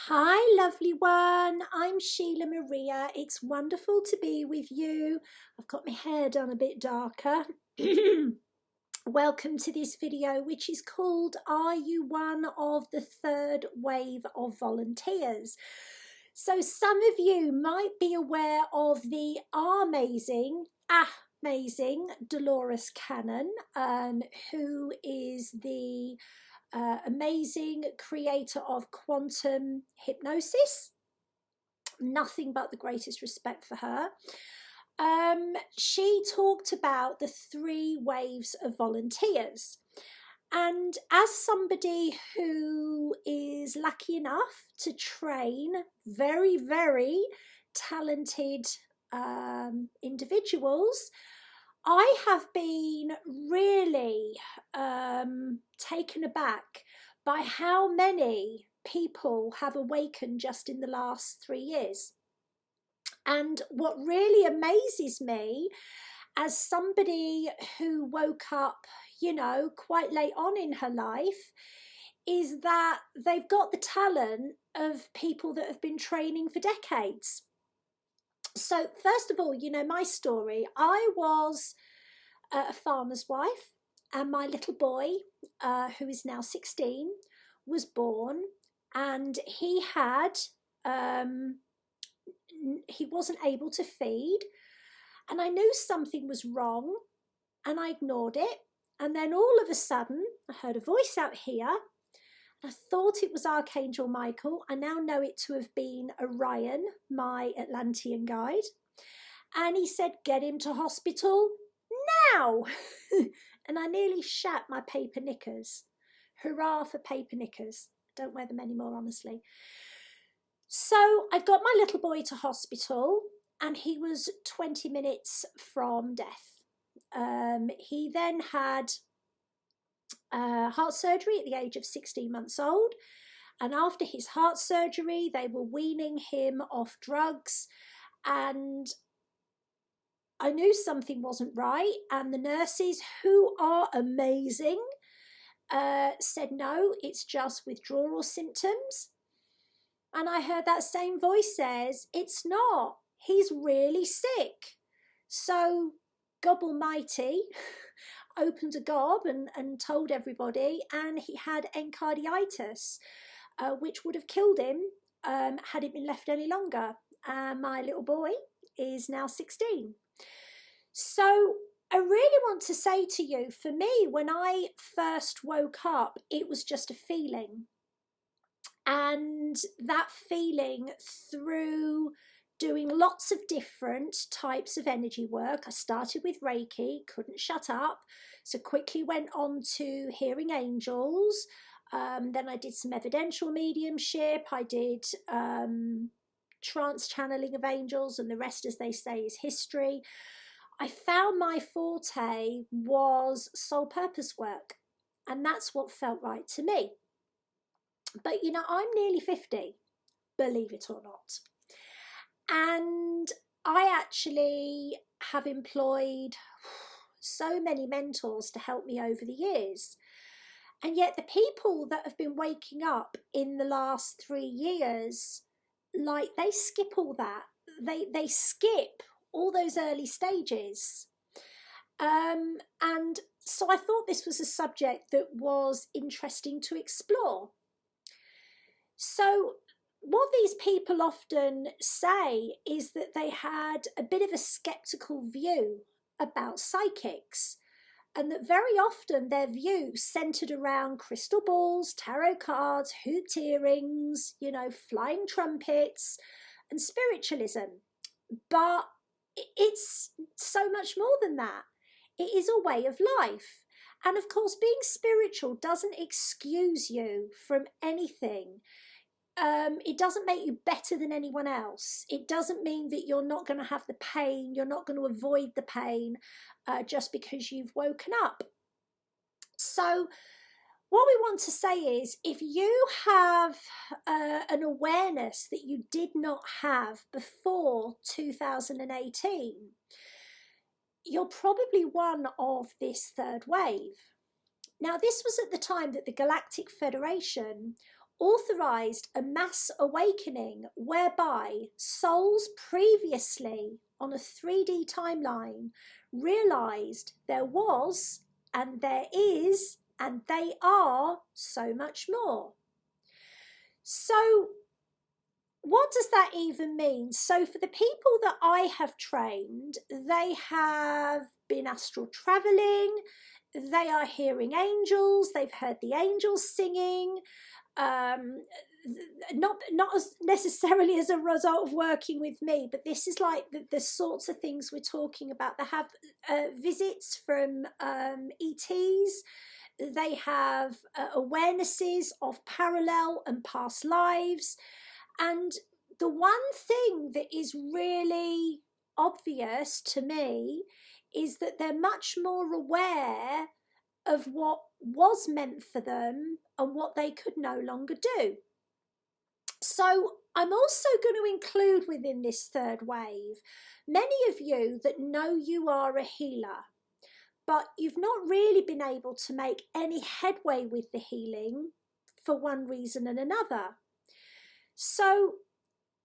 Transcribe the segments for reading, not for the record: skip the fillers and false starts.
Hi, lovely one. I'm Sheila Maria. It's wonderful to be with you. I've got my hair done a bit darker. Welcome to this video, which is called Are You One of the Third Wave of Volunteers? So some of you might be aware of the amazing Dolores Cannon, who is the amazing creator of quantum hypnosis. Nothing but the greatest respect for her. She talked about the 3 waves of volunteers. And as somebody who is lucky enough to train very, very talented individuals, I have been really taken aback by how many people have awakened just in the last 3 years. And what really amazes me, as somebody who woke up, quite late on in her life, is that they've got the talent of people that have been training for decades. So first of all, my story. I was a farmer's wife, and my little boy, who is now 16, was born, and he wasn't able to feed, and I knew something was wrong, and I ignored it. And then all of a sudden, I heard a voice out here. I thought it was Archangel Michael. I now know it to have been Orion, my Atlantean guide. And he said, get him to hospital now. And I nearly shat my paper knickers. Hurrah for paper knickers. Don't wear them anymore, honestly. So I got my little boy to hospital, and he was 20 minutes from death. He then had heart surgery at the age of 16 months old. And after his heart surgery, they were weaning him off drugs. And I knew something wasn't right. And the nurses, who are amazing, said, no, it's just withdrawal symptoms. And I heard that same voice says, it's not. He's really sick. So God Almighty opened a gob and told everybody, and he had encarditis, which would have killed him had it been left any longer. My little boy is now 16. So I really want to say to you, for me, when I first woke up, it was just a feeling. And that feeling, through doing lots of different types of energy work. I started with Reiki, couldn't shut up, so quickly went on to hearing angels. Then I did some evidential mediumship. I did trance channeling of angels, and the rest, as they say, is history. I found my forte was soul purpose work, and that's what felt right to me. But I'm nearly 50, believe it or not. And I actually have employed so many mentors to help me over the years. And yet the people that have been waking up in the last 3 years, they skip all that. They skip all those early stages. And so I thought this was a subject that was interesting to explore. So what these people often say is that they had a bit of a skeptical view about psychics, and that very often their view centered around crystal balls, tarot cards, hooped earrings, flying trumpets, and spiritualism. But it's so much more than that. It is a way of life. And of course, being spiritual doesn't excuse you from anything. It doesn't make you better than anyone else. It doesn't mean that you're not going to have the pain, you're not going to avoid the pain just because you've woken up. So what we want to say is, if you have an awareness that you did not have before 2018, you're probably one of this third wave. Now, this was at the time that the Galactic Federation authorized a mass awakening whereby souls previously on a 3D timeline realized there was and there is and they are so much more. So what does that even mean? So for the people that I have trained, they have been astral traveling, they are hearing angels, they've heard the angels singing, not as necessarily as a result of working with me, but this is like the sorts of things we're talking about. They have visits from ETs. They have awarenesses of parallel and past lives. And the one thing that is really obvious to me is that they're much more aware of what was meant for them and what they could no longer do. So I'm also going to include within this third wave many of you that know you are a healer, but you've not really been able to make any headway with the healing for one reason and another. So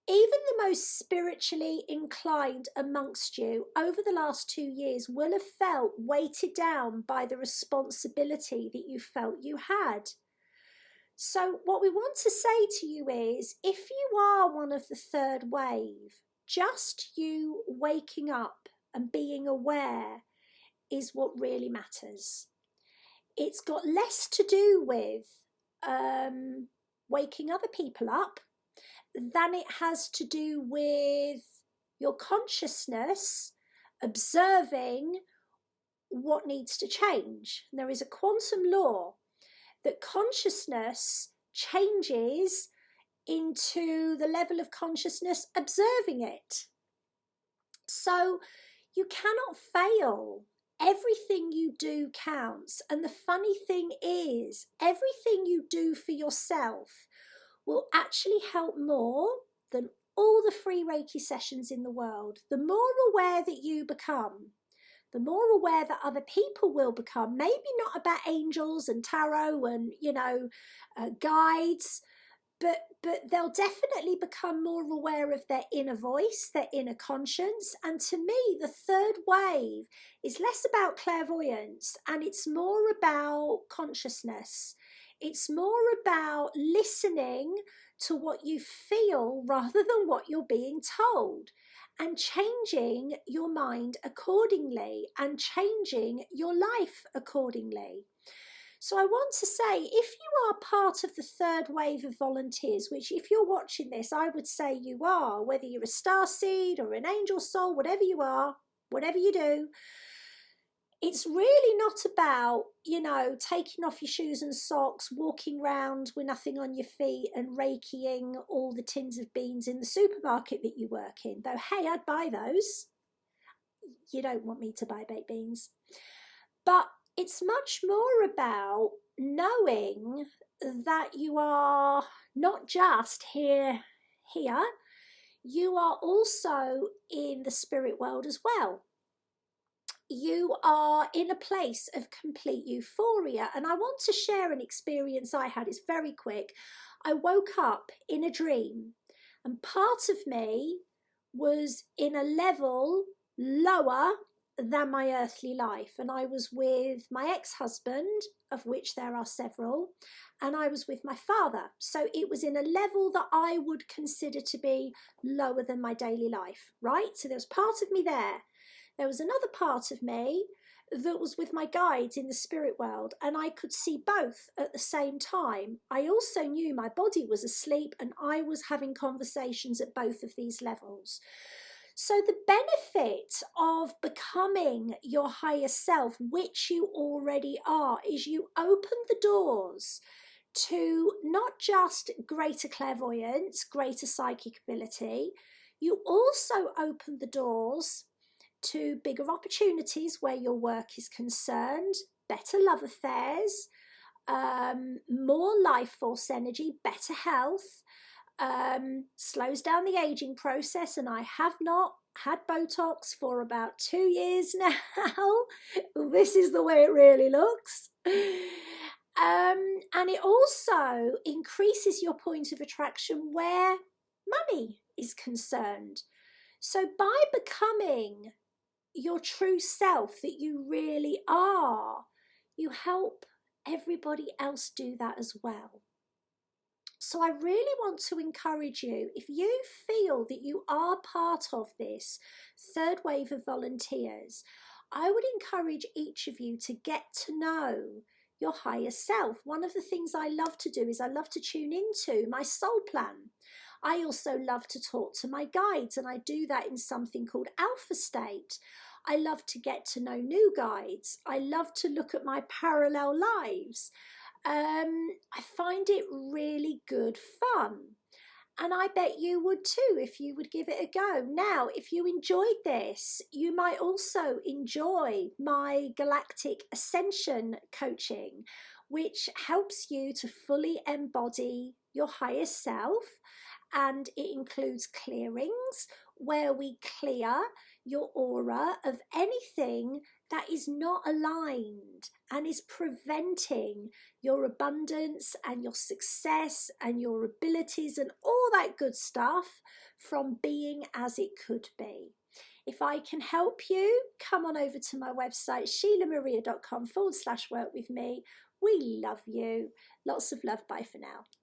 even the most spiritually inclined amongst you over the last 2 years will have felt weighted down by the responsibility that you felt you had. So what we want to say to you is, if you are one of the third wave, just you waking up and being aware is what really matters. It's got less to do with waking other people up than it has to do with your consciousness observing what needs to change. And there is a quantum law that consciousness changes into the level of consciousness observing it. So you cannot fail. Everything you do counts. And the funny thing is, everything you do for yourself will actually help more than all the free Reiki sessions in the world. The more aware that you become, the more aware that other people will become, maybe not about angels and tarot and, guides, but they'll definitely become more aware of their inner voice, their inner conscience. And to me, the third wave is less about clairvoyance and it's more about consciousness. It's more about listening to what you feel rather than what you're being told, and changing your mind accordingly and changing your life accordingly. So I want to say, if you are part of the third wave of volunteers, which if you're watching this, I would say you are, whether you're a starseed or an angel soul, whatever you are, whatever you do, it's really not about, taking off your shoes and socks, walking around with nothing on your feet and raking all the tins of beans in the supermarket that you work in. Though, hey, I'd buy those. You don't want me to buy baked beans. But it's much more about knowing that you are not just here, you are also in the spirit world as well. You are in a place of complete euphoria. And I want to share an experience I had. It's very quick. I woke up in a dream and part of me was in a level lower than my earthly life. And I was with my ex-husband, of which there are several, and I was with my father. So it was in a level that I would consider to be lower than my daily life, right? So there was part of me there. There was another part of me that was with my guides in the spirit world, and I could see both at the same time. I also knew my body was asleep and I was having conversations at both of these levels. So the benefit of becoming your higher self, which you already are, is you open the doors to not just greater clairvoyance, greater psychic ability, you also open the doors to bigger opportunities where your work is concerned, better love affairs, more life force energy, better health, slows down the aging process. And I have not had Botox for about 2 years now. This is the way it really looks. And it also increases your point of attraction where money is concerned. So by becoming your true self that you really are, you help everybody else do that as well. So I really want to encourage you, if you feel that you are part of this third wave of volunteers, I would encourage each of you to get to know your higher self. One of the things I love to do is I love to tune into my soul plan. I also love to talk to my guides, and I do that in something called Alpha State. I love to get to know new guides. I love to look at my parallel lives. I find it really good fun. And I bet you would too if you would give it a go. Now, if you enjoyed this, you might also enjoy my Galactic Ascension coaching, which helps you to fully embody your higher self. And it includes clearings where we clear your aura of anything that is not aligned and is preventing your abundance and your success and your abilities and all that good stuff from being as it could be. If I can help you, come on over to my website, SHEELAHMARIA.com/work with me. We love you. Lots of love. Bye for now.